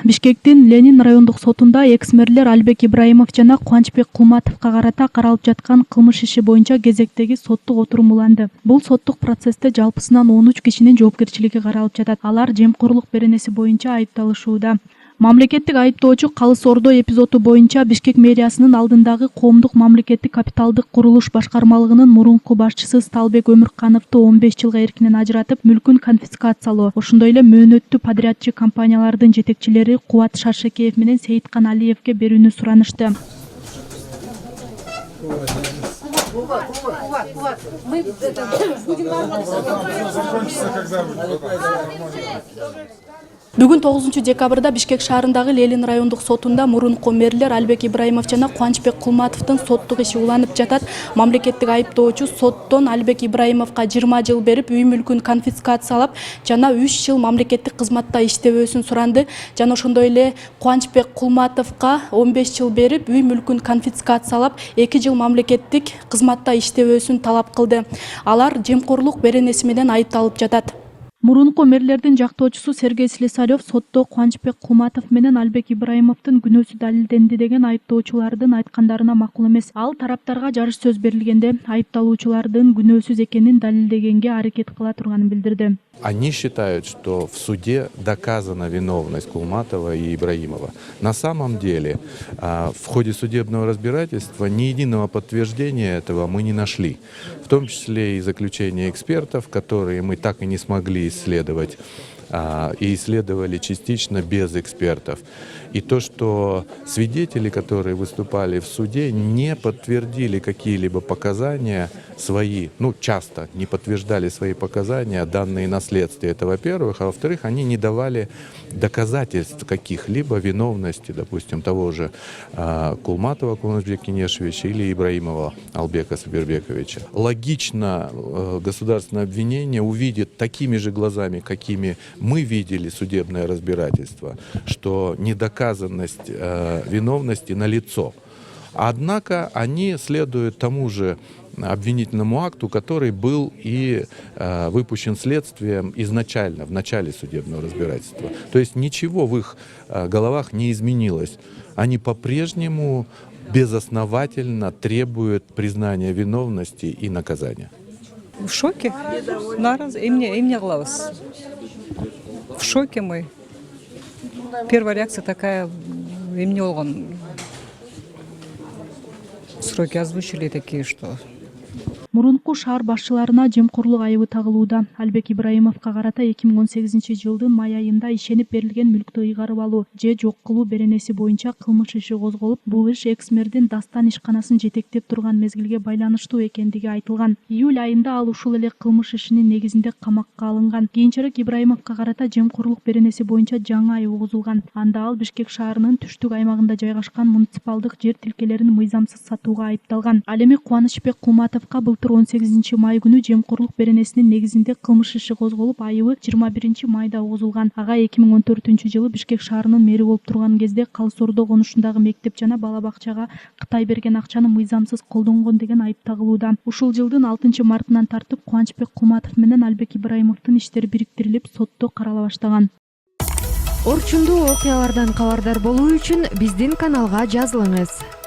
Бишкектин Ленин райондук сотунда экс-мэрлер Албек Ибраимов жана Кубанычбек Кулматовго карата каралып жаткан кылмыш иши боюнча кезектеги соттук отурум уланды. Бул соттук процессте жалпысынан 13 кишинин жоопкерчилиги каралып жатат. Алар жемкорлук беренеси боюнча айыпталышууда. Мамлекеттик айыптоочу Калыс Ордо эпизоду боюнча Бишкек мэриясынын алдындагы коомдук мамлекеттик капиталдык курулуш башкармалыгынын мурунку башчысы Сталбек Өмүркановду 15 жылга эркинен ажыратып, мүлкүн конфискациялоо, ошондой эле мөөнөттүү подрядчы компаниялардын жетекчилери Кубат Шаршекеев менен Сейиткан Алиевге берүүнү суранышты. Бүгүн 9 декабрда Бишкек шаарындагы Ленин райондук сотунда мурунку мэрлер Албек Ибраимов жана Кубанычбек Кулматовдун соттук иши уланып жатат. Мамлекеттик айыптоочу соттон Албек Ибраимовго 20 жыл берип, үй мүлкүн конфискациялап жана 3 жыл мамлекеттик кызматта иштебөөсүн суранды. Жана ошондой эле Кубанычбек Кулматовго 15 жыл берип, үй мүлкүн конфискациялап 2 жыл мамлекеттик кызматта иштебөөсүн талап кылды. Алар жемкорлук беренеси менен айыпталып жатат. Мурунку мэрлердин жактоочусу Сергей Слесарев сотто Кубанычбек Кулматов менен Албек Ибраимовдун күнөөсү далилденди деген айыптоочулардын айткандарына макул эмес. Ал тараптарга жарыш сөз берилгенде айыпталуучулардын күнөөсүз экенин далилдегенге аракет кыла турганын билдирди. Они считают, что в суде доказана виновность Кулматова и Ибраимова. На самом деле, в ходе судебного разбирательства ни единого подтверждения этого мы не нашли. В том числе и заключения экспертов, которые мы так и не смогли исследовать, и исследовали частично без экспертов. И то, что свидетели, которые выступали в суде, не подтвердили какие-либо показания свои, часто не подтверждали свои показания, данные на следствие, это во-первых, а во-вторых, они не давали доказательств каких-либо виновности, допустим, того же Кулматова Кулматбека Кенешевича или Ибраимова Албека Сабирбековича. Логично государственное обвинение увидит такими же глазами, какими мы видели судебное разбирательство, что недоказанность виновности налицо. Однако они следуют тому же обвинительному акту, который был и выпущен следствием изначально, в начале судебного разбирательства. То есть ничего в их головах не изменилось. Они по-прежнему безосновательно требуют признания виновности и наказания. В шоке. Имне глаз. В шоке мы. Первая реакция такая, имне олгон. Сроки озвучили такие, что... Мурунку шаар башчыларына жемкорлук айыбы тагылууда. Албек Ибраимовго карата 2018 жылдын май айында ишенип берилген мүлктү ыйгарып алуу же жок кылуу беренеси боюнча кылмыш иши козголуп, бул иш экс-мэрдин Дастан ишканасын жетектеп турган мезгилге байланыштуу экендиги айтылган. Июль айында ал ушул эле кылмыш ишинин негизинде камакка алынган. Кийинчерээк Ибраимовго карата жемкорлук беренеси боюнча жаңы айып угузулган. Анда ал Бишкек шаарынын түштүк аймагында жайгашкан муниципалдык жер тилкелерин мыйзамсыз сатууга айыпталган. Ал эми Кубанычбек Кулматовго 18 май күнү жемкорлук беренесинин негизинде кылмыш иши козголуп, айыбы 21 майда угузулган. Ага 2014-жылы Бишкек шаарынын мэри болуп турган кезде Калыс Ордо конушундагы мектеп жана бала бакчага Кытай берген акчаны мыйзамсыз колдонгон деген айып тагылууда. Ушул жылдын 6 мартынан тартып Кубанычбек Кулматов менен Албек Ибраимовдун иштери бириктирилип, сотто карала баштаган. Орчундуу окуялардан кабардар болуу үчүн биздин каналга жазылыңыз.